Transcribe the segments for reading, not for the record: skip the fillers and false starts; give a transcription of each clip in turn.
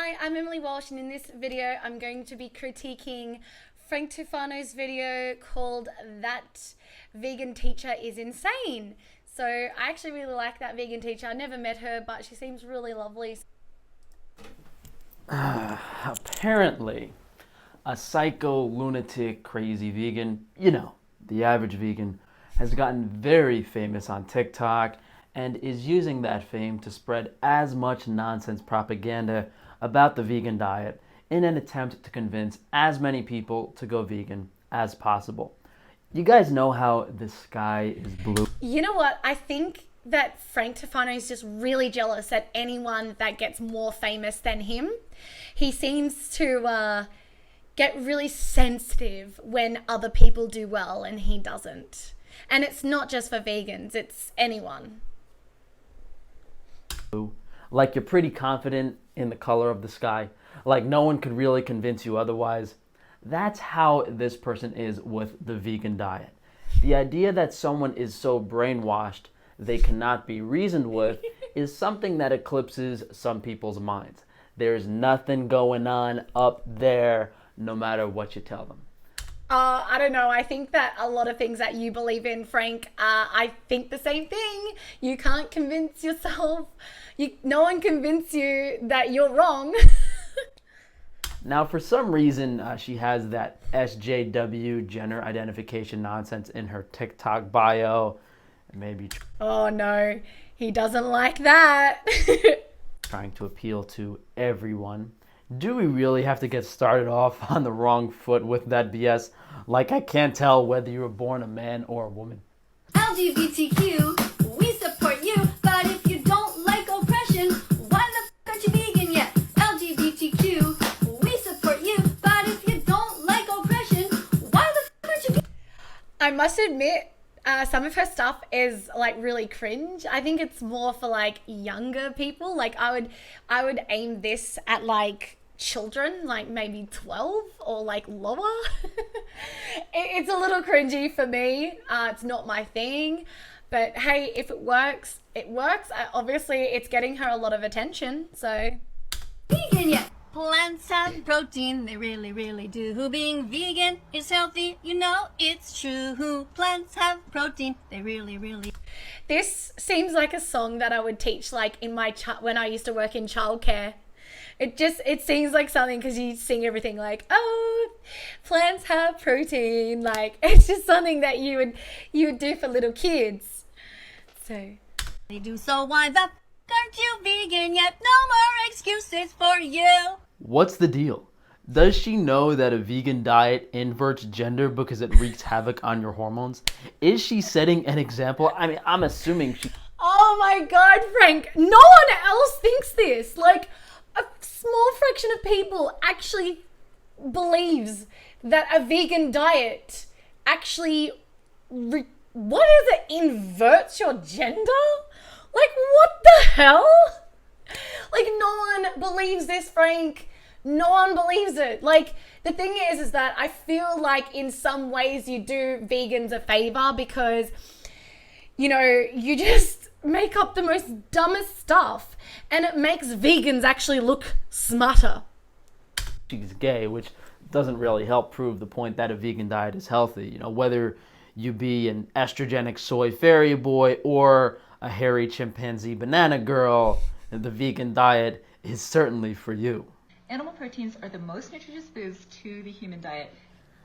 Hi, I'm Emily Walsh, and in this video I'm going to be critiquing Frank Tufano's video called That Vegan Teacher is Insane. So I actually really like that vegan teacher. I never met her, but she seems really lovely. Apparently, a psycho, lunatic, crazy vegan, you know, the average vegan, has gotten very famous on TikTok and is using that fame to spread as much nonsense propaganda about the vegan diet in an attempt to convince as many people to go vegan as possible. You guys know how the sky is blue? You know what? I think that Frank Tufano is just really jealous at anyone that gets more famous than him. He seems to get really sensitive when other people do well and he doesn't. And it's not just for vegans, it's anyone. Like you're pretty confident in the color of the sky, like no one could really convince you otherwise. That's how this person is with the vegan diet. The idea that someone is so brainwashed they cannot be reasoned with is something that eclipses some people's minds. There's nothing going on up there, no matter what you tell them. I don't know. I think that a lot of things that you believe in, Frank, I think the same thing. You can't convince yourself. No one convince you that you're wrong. Now, for some reason, she has that SJW gender identification nonsense in her TikTok bio. Maybe Oh no, he doesn't like that. trying to appeal to everyone. Do we really have to get started off on the wrong foot with that BS? Like I can't tell whether you were born a man or a woman. LGBTQ, we support you, but if you don't like oppression, why the f aren't you vegan yet? LGBTQ, we support you, but if you don't like oppression, why the f aren't you vegan? I must admit, some of her stuff is like really cringe. I think it's more for like younger people. Like I would aim this at like children, like maybe 12 or like lower. It's a little cringy for me. It's not my thing, but hey, if it works, it works. Obviously it's getting her a lot of attention, so Vegan yet? Plants have protein, they really, really do. Being vegan is healthy, you know it's true. Plants have protein, they really, really. this seems like a song that I would teach like in my when I used to work in childcare. It seems like something because you sing everything like, oh, plants have protein. Like it's just something that you would do for little kids. So They do, so why the f aren't you vegan yet? No more excuses for you. What's the deal? Does she know that a vegan diet inverts gender because it wreaks havoc on your hormones? Is she setting an example? I mean, I'm assuming she... oh my God, Frank, no one else thinks this. Like a small fraction of people actually believes that a vegan diet actually, what is it, inverts your gender? Like what the hell? Like no one believes this, Frank. No one believes it. Like the thing is that I feel like in some ways you do vegans a favor because, you know, you just make up the most dumbest stuff and it makes vegans actually look smarter. she's gay, which doesn't really help prove the point that a vegan diet is healthy. You know, whether you be an estrogenic soy fairy boy or a hairy chimpanzee banana girl, the vegan diet is certainly for you. Animal proteins are the most nutritious foods to the human diet.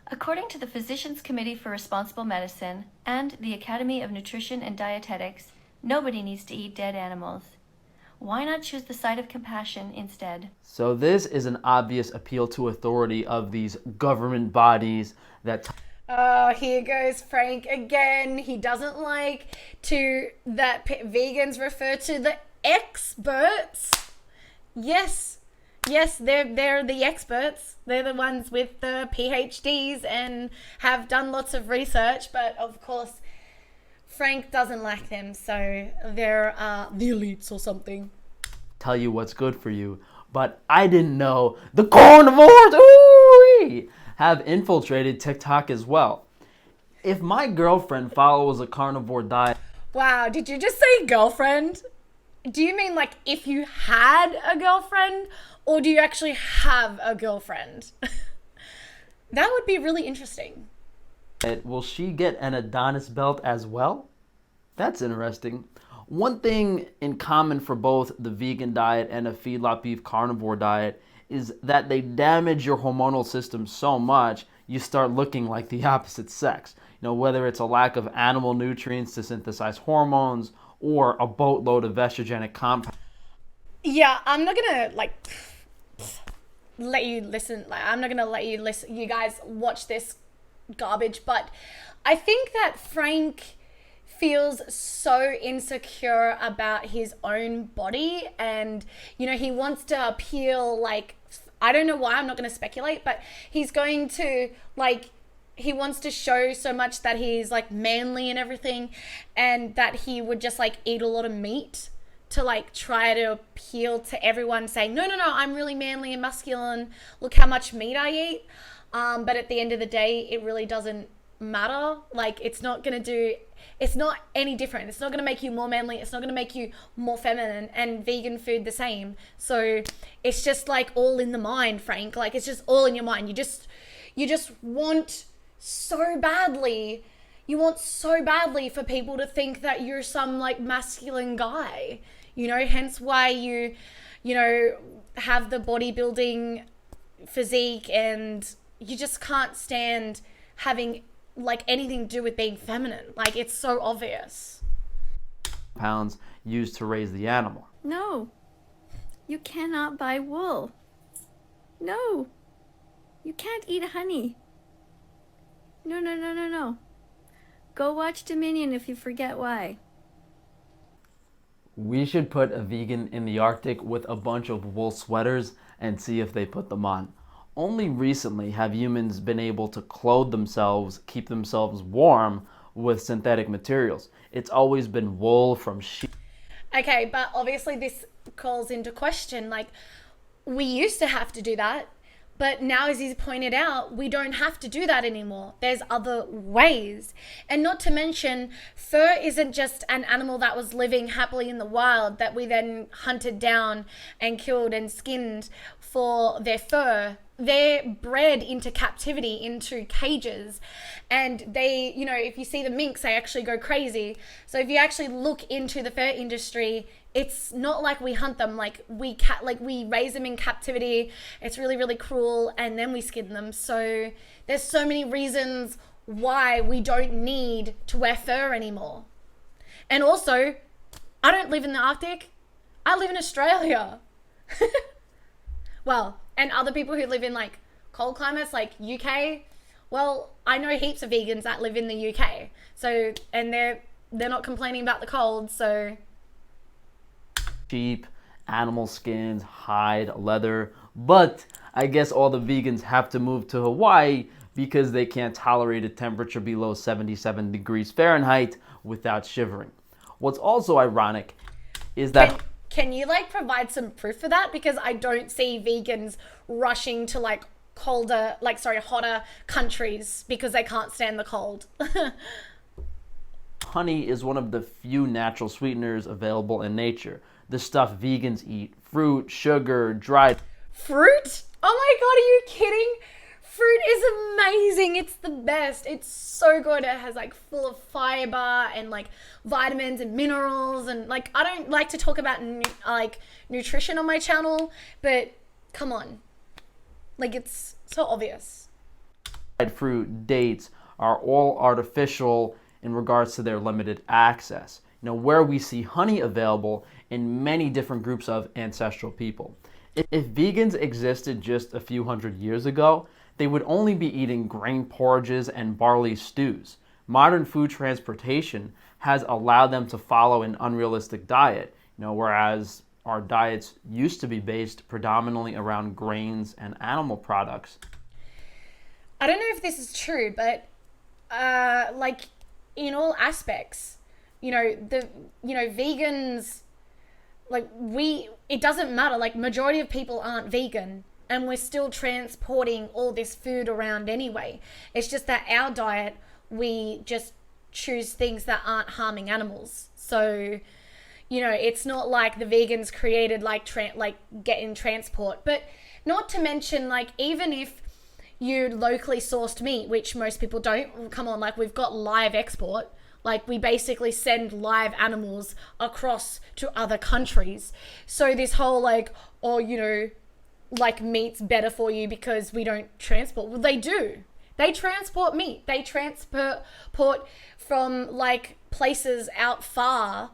According to the Physicians Committee for Responsible Medicine and the Academy of Nutrition and Dietetics, nobody needs to eat dead animals. Why not choose the side of compassion instead? So this is an obvious appeal to authority of these government bodies that... Oh, here goes Frank again. He doesn't like that vegans refer to the experts. Yes, they're the experts. They're the ones with the PhDs and have done lots of research. But of course, Frank doesn't like them, so they're the elites or something. tell you what's good for you. But I didn't know the carnivores ooh, have infiltrated TikTok as well. If my girlfriend follows a carnivore diet... Wow, did you just say girlfriend? do you mean like if you had a girlfriend, or do you actually have a girlfriend? That would be really interesting. Will she get an Adonis belt as well? That's interesting. One thing in common for both the vegan diet and a feedlot beef carnivore diet is that they damage your hormonal system so much you start looking like the opposite sex. Whether it's a lack of animal nutrients to synthesize hormones or a boatload of estrogenic compounds. Yeah, I'm not gonna let you listen. I'm not gonna let you guys watch this garbage. But I think that Frank feels so insecure about his own body, and he wants to appeal, like, I don't know why, I'm not going to speculate, but he's going to, like, he wants to show so much that he's like manly and everything, and that he would just like eat a lot of meat to like try to appeal to everyone, saying no, I'm really manly and masculine, look how much meat I eat. But at the end of the day, it really doesn't matter. Like, it's not any different. It's not going to make you more manly. It's not going to make you more feminine, and vegan food the same. So it's just like all in the mind, Frank. Like, it's just all in your mind. You just want so badly. You want so badly for people to think that you're some like masculine guy, hence why you have the bodybuilding physique, and you just can't stand having like anything to do with being feminine. Like, it's so obvious. Pounds used to raise the animal. No, you cannot buy wool. No, you can't eat honey. No. Go watch Dominion if you forget why. We should put a vegan in the Arctic with a bunch of wool sweaters and see if they put them on. Only recently have humans been able to clothe themselves, keep themselves warm with synthetic materials. It's always been wool from sheep. Okay, but obviously this calls into question, like, we used to have to do that, but now, as he's pointed out, we don't have to do that anymore. There's other ways. And not to mention, fur isn't just an animal that was living happily in the wild that we then hunted down and killed and skinned for their fur. They're bred into captivity, into cages, and they, if you see the minks, they actually go crazy. So if you actually look into the fur industry, it's not like we hunt them, like we raise them in captivity. It's really, really cruel, and then we skin them. So there's so many reasons why we don't need to wear fur anymore. And also, I don't live in the Arctic. I live in Australia. Well, and other people who live in like cold climates like UK, well, I know heaps of vegans that live in the UK. So, and they're not complaining about the cold, so. Sheep, animal skins, hide, leather. But I guess all the vegans have to move to Hawaii because they can't tolerate a temperature below 77 degrees Fahrenheit without shivering. What's also ironic is that... Can you like provide some proof for that? Because I don't see vegans rushing to like hotter countries because they can't stand the cold. Honey is one of the few natural sweeteners available in nature. The stuff vegans eat: fruit, sugar, dried... Fruit? Oh my God, are you kidding? Fruit is amazing. It's the best. It's so good. It has like full of fiber and like vitamins and minerals, and like, I don't like to talk about nutrition on my channel, but come on. Like, it's so obvious. Fruit, dates are all artificial in regards to their limited access. Where we see honey available in many different groups of ancestral people. If vegans existed just a few hundred years ago, they would only be eating grain porridges and barley stews. Modern food transportation has allowed them to follow an unrealistic diet, whereas our diets used to be based predominantly around grains and animal products. I don't know if this is true, but like in all aspects, vegans, like it doesn't matter, like majority of people aren't vegan, and we're still transporting all this food around anyway. It's just that our diet, we just choose things that aren't harming animals. So, You know, it's not like the vegans created like get in transport. But not to mention, like, even if you locally sourced meat, which most people don't, come on, like, we've got live export. Like, we basically send live animals across to other countries. So this whole like, oh, you know, like, meat's better for you because we don't transport. Well, they do. They transport meat. They transport from like places out far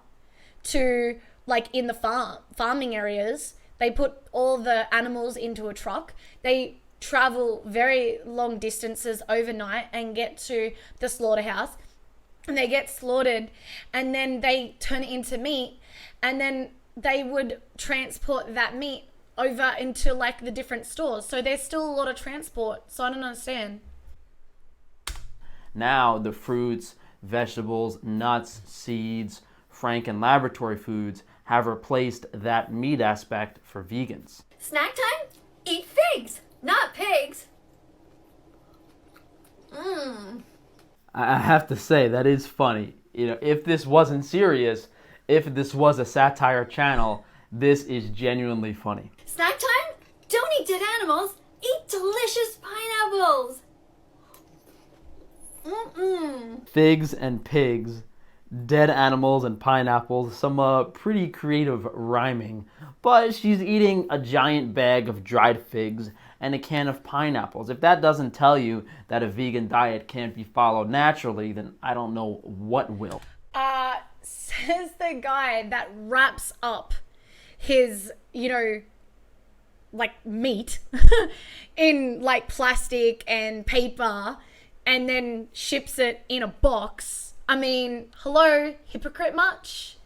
to like in the farming areas. They put all the animals into a truck. They travel very long distances overnight and get to the slaughterhouse, and they get slaughtered, and then they turn it into meat, and then they would transport that meat over into like the different stores. So there's still a lot of transport. So I don't understand. Now the fruits, vegetables, nuts, seeds, Frank and laboratory foods have replaced that meat aspect for vegans. Snack time? Eat figs, not pigs. I have to say, that is funny. You know, if this wasn't serious, if this was a satire channel, this is genuinely funny. Snack time? Don't eat dead animals. Eat delicious pineapples. Figs and pigs, dead animals and pineapples, some pretty creative rhyming. But she's eating a giant bag of dried figs and a can of pineapples. If that doesn't tell you that a vegan diet can't be followed naturally, then I don't know what will. Says the guy that wraps up his, you know, like meat in like plastic and paper and then ships it in a box. I mean, hello, hypocrite much?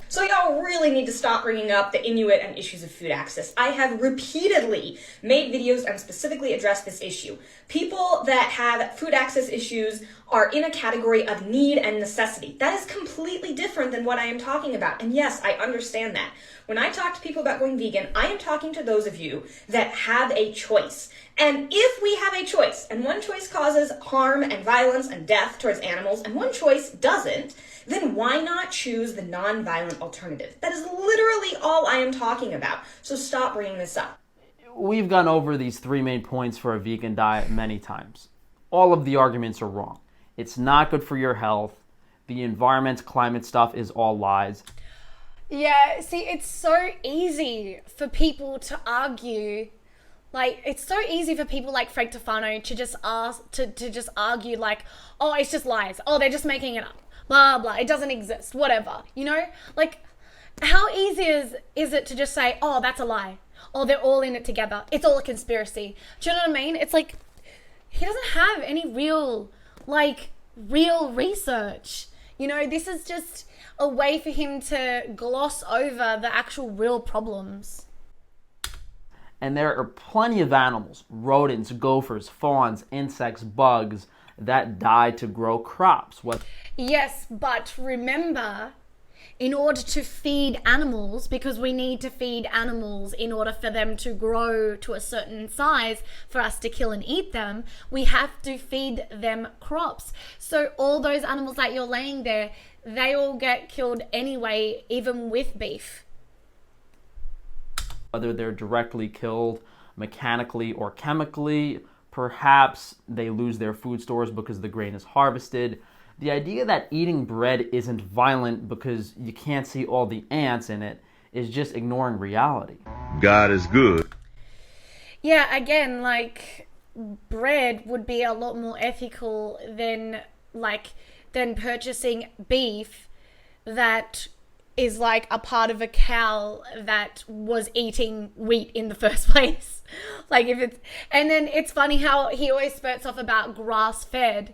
So y'all really need to stop bringing up the Inuit and issues of food access. I have repeatedly made videos and specifically addressed this issue. People that have food access issues are in a category of need and necessity. That is completely different than what I am talking about. And yes, I understand that. When I talk to people about going vegan, I am talking to those of you that have a choice. And if we have a choice, and one choice causes harm and violence and death towards animals, and one choice doesn't, then why not choose the non-violent alternative? That is literally all I am talking about. So stop bringing this up. We've gone over these three main points for a vegan diet many times. All of the arguments are wrong. It's not good for your health. The environment, climate stuff is all lies. Yeah, see, it's so easy for people to argue. Like, it's so easy for people like Frank Tufano to just just argue like, oh, it's just lies. Oh, they're just making it up. Blah, blah. It doesn't exist. Whatever. You know? Like, how easy is it to just say, oh, that's a lie. Oh, they're all in it together. It's all a conspiracy. Do you know what I mean? It's like, he doesn't have any real research. You know, this is just a way for him to gloss over the actual real problems. And there are plenty of animals, rodents, gophers, fawns, insects, bugs, that die to grow crops. Yes, but remember, in order to feed animals, because we need to feed animals in order for them to grow to a certain size for us to kill and eat them, we have to feed them crops. So all those animals that you're laying there, they all get killed anyway, even with beef. Whether they're directly killed mechanically or chemically, perhaps they lose their food stores because the grain is harvested. The idea that eating bread isn't violent because you can't see all the ants in it is just ignoring reality. God is good. Yeah, again, like, bread would be a lot more ethical than purchasing beef that is like a part of a cow that was eating wheat in the first place. Like, if it's, and then it's funny how he always spurts off about grass-fed.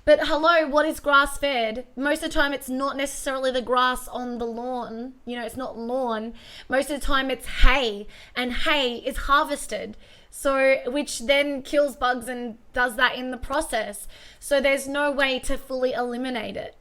But hello, what is grass-fed? Most of the time, it's not necessarily the grass on the lawn. You know, it's not lawn. Most of the time, it's hay, and hay is harvested. So, which then kills bugs and does that in the process. So there's no way to fully eliminate it.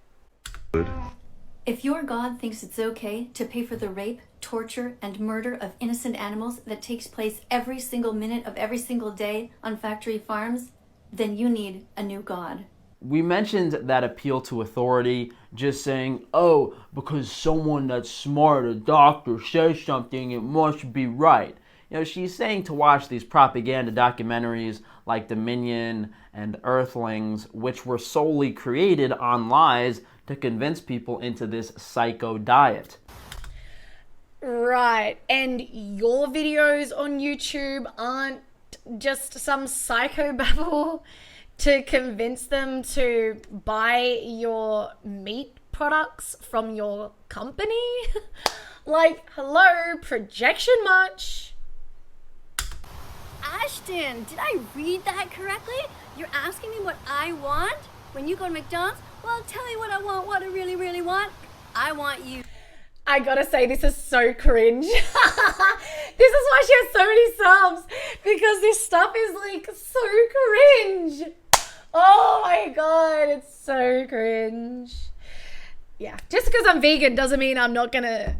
If your God thinks it's okay to pay for the rape, torture, and murder of innocent animals that takes place every single minute of every single day on factory farms, then you need a new God. We mentioned that appeal to authority, just saying, oh, because someone that's smart, a doctor, says something, it must be right. She's saying to watch these propaganda documentaries like Dominion and Earthlings, which were solely created on lies to convince people into this psycho diet. Right, and your videos on YouTube aren't just some psychobabble to convince them to buy your meat products from your company? Like, hello, projection much? Ashton, did I read that correctly? You're asking me what I want? When you go to McDonald's? Well, I'll tell you what I want, what I really, really want. I want you. I gotta say, this is so cringe. This is why she has so many subs, because this stuff is like so cringe. Oh my god, it's so cringe. Yeah, just because I'm vegan doesn't mean I'm not gonna,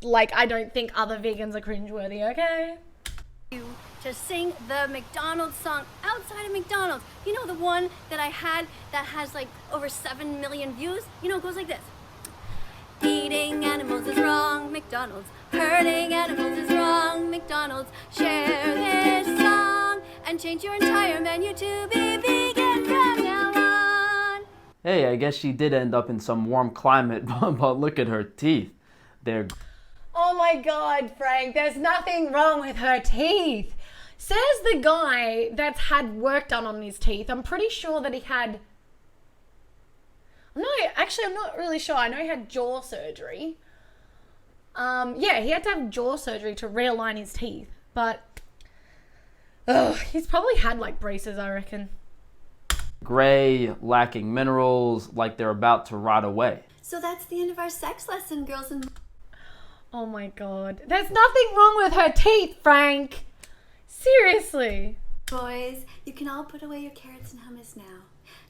like, I don't think other vegans are cringeworthy, okay? To sing the McDonald's song outside of McDonald's. You know, the one that I had that has like over 7 million views? It goes like this. Eating animals is wrong, McDonald's. Hurting animals is wrong, McDonald's. Share this song and change your entire menu to be vegan from now on. Hey, I guess she did end up in some warm climate, but look at her teeth. They're... Oh my god, Frank, there's nothing wrong with her teeth. Says the guy that's had work done on his teeth. I'm pretty sure that he had... No, actually, I'm not really sure. I know he had jaw surgery. Yeah, he had to have jaw surgery to realign his teeth. But, he's probably had, like, braces, I reckon. Gray, lacking minerals, like they're about to rot away. So that's the end of our sex lesson, girls and... Oh my god. There's nothing wrong with her teeth, Frank. Seriously. Boys, you can all put away your carrots and hummus now.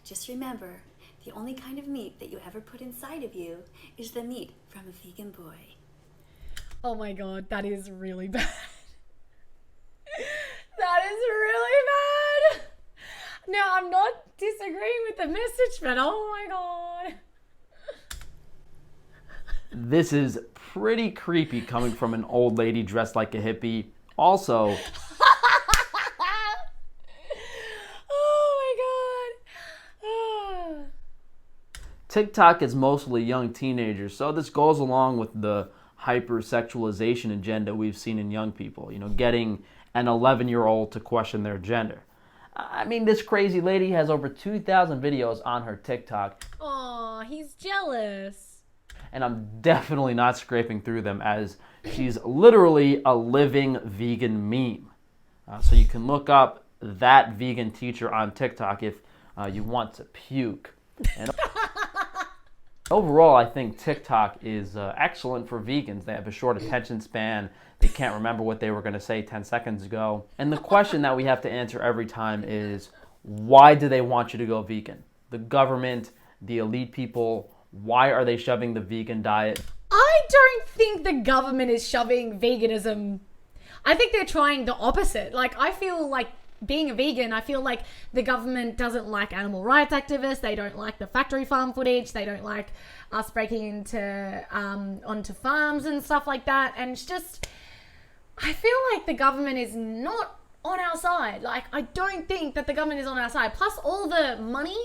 Just remember, the only kind of meat that you ever put inside of you is the meat from a vegan boy. Oh my god, that is really bad. That is really bad. Now, I'm not disagreeing with the message, but oh my god. This is pretty creepy coming from an old lady dressed like a hippie. Also... TikTok is mostly young teenagers, so this goes along with the hypersexualization agenda we've seen in young people, getting an 11-year-old to question their gender. I mean, this crazy lady has over 2,000 videos on her TikTok. Aw, he's jealous. And I'm definitely not scraping through them, as she's literally a living vegan meme. So you can look up that vegan teacher on TikTok if you want to puke. And overall, I think TikTok is excellent for vegans. They have a short attention span. They can't remember what they were going to say 10 seconds ago. And the question that we have to answer every time is, why do they want you to go vegan? The government, the elite people, why are they shoving the vegan diet? I don't think the government is shoving veganism. I think they're trying the opposite. Like, I feel like being a vegan, I feel like the government doesn't like animal rights activists. They don't like the factory farm footage. They don't like us breaking into onto farms and stuff like that. And it's just, I feel like the government is not on our side. Like, I don't think that the government is on our side. Plus all the money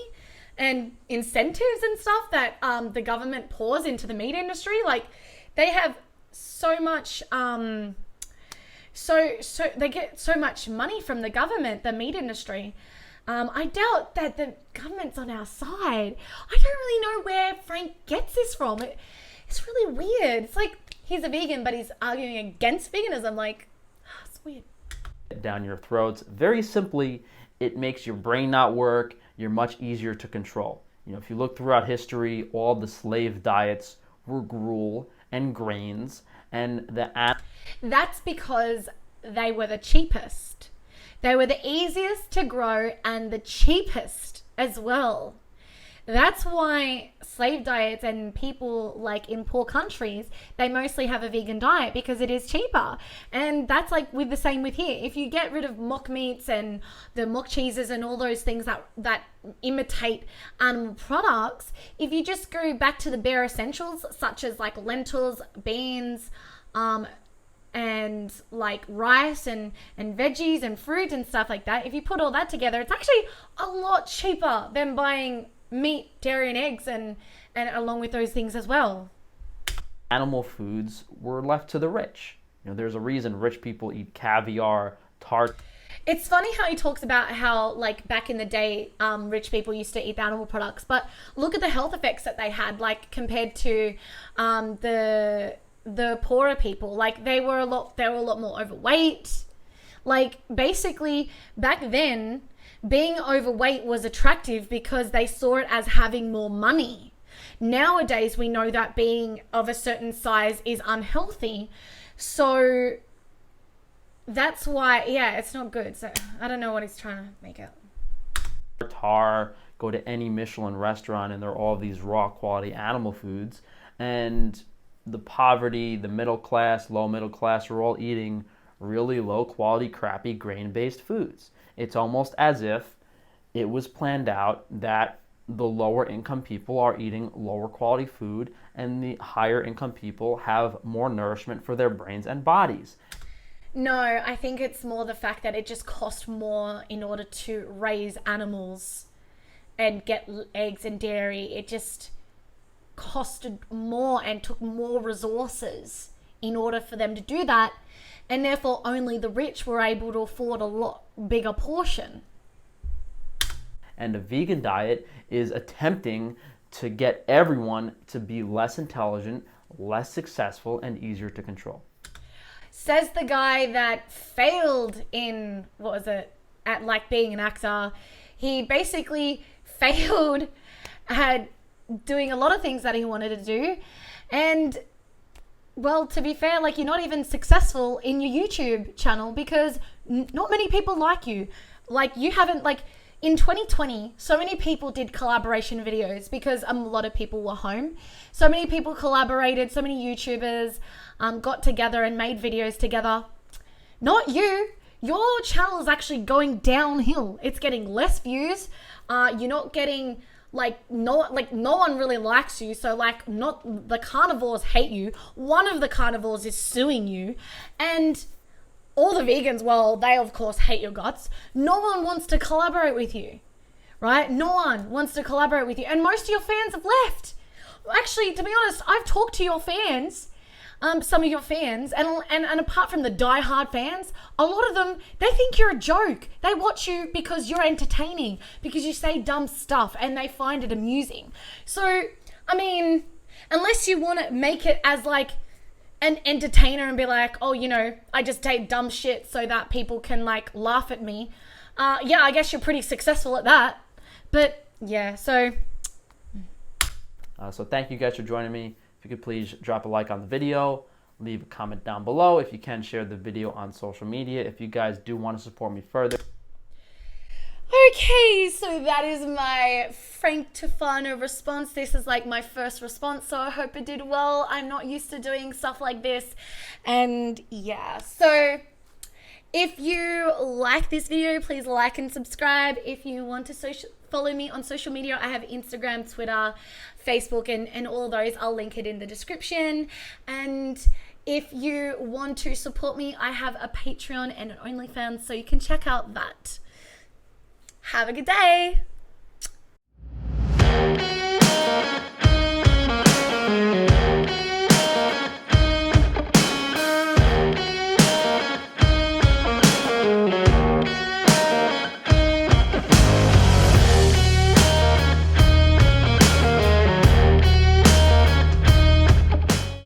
and incentives and stuff that the government pours into the meat industry. Like, they have so much... So they get so much money from the government, the meat industry. I doubt that the government's on our side. I don't really know where Frank gets this from. It's really weird. It's like he's a vegan, but he's arguing against veganism. Like, it's weird. Down your throats. Very simply, it makes your brain not work. You're much easier to control. If you look throughout history, all the slave diets were gruel and grains, and that's because they were the cheapest. They were the easiest to grow and the cheapest as well. That's why slave diets and people like in poor countries, they mostly have a vegan diet because it is cheaper. And that's like with the same with here. If you get rid of mock meats and the mock cheeses and all those things that imitate animal products, if you just go back to the bare essentials such as like lentils, beans, and like rice and veggies and fruit and stuff like that, if you put all that together, it's actually a lot cheaper than buying meat, dairy, and eggs, and along with those things as well. Animal foods were left to the rich. You know, there's a reason rich people eat caviar, tart. It's funny how he talks about how, like, back in the day, rich people used to eat animal products, but look at the health effects that they had, like, compared to the poorer people. Like, they were a lot more overweight. Like, basically, back then, being overweight was attractive because they saw it as having more money. Nowadays, we know that being of a certain size is unhealthy. So that's why, yeah, it's not good. So I don't know what he's trying to make out. Go to any Michelin restaurant and they're all these raw quality animal foods. And the poverty, the middle class, low middle class are all eating really low quality, crappy grain-based foods. It's almost as if it was planned out that the lower income people are eating lower quality food and the higher income people have more nourishment for their brains and bodies. No, I think it's more the fact that it just cost more in order to raise animals and get eggs and dairy. It just costed more and took more resources in order for them to do that. And therefore only the rich were able to afford a lot bigger portion. And a vegan diet is attempting to get everyone to be less intelligent, less successful, and easier to control. Says the guy that failed in, at like being an actor. He basically failed at doing a lot of things that he wanted to do. And well, to be fair, like, you're not even successful in your YouTube channel because not many people like you. Like, you haven't, like, in 2020, so many people did collaboration videos because a lot of people were home. So many people collaborated, so many YouTubers got together and made videos together. Not you. Your channel is actually going downhill. It's getting less views. You're not getting... no one really likes you. So not the carnivores hate you. One of the carnivores is suing you, and all the vegans, well, they of course hate your guts. No one wants to collaborate with you, right? No one wants to collaborate with you, and most of your fans have left. Actually, to be honest, I've talked to your fans, some of your fans, and apart from the die-hard fans, a lot of them, they think you're a joke. They watch you because you're entertaining, because you say dumb stuff, and they find it amusing. So, I mean, unless you want to make it as like an entertainer and be like, oh, you know, I just take dumb shit so that people can like laugh at me. Yeah, I guess you're pretty successful at that. But yeah, so thank you guys for joining me. If you could please drop a like on the video, leave a comment down below. If you can, share the video on social media. If you guys do want to support me further. Okay, so that is my Frank Tufano response. This is like my first response, so I hope it did well. I'm not used to doing stuff like this. And yeah, so if you like this video, please like and subscribe. If you want to follow me on social media, I have Instagram, Twitter, Facebook, and all those. I'll link it in the description. And if you want to support me, I have a Patreon and an OnlyFans, so you can check out that. Have a good day.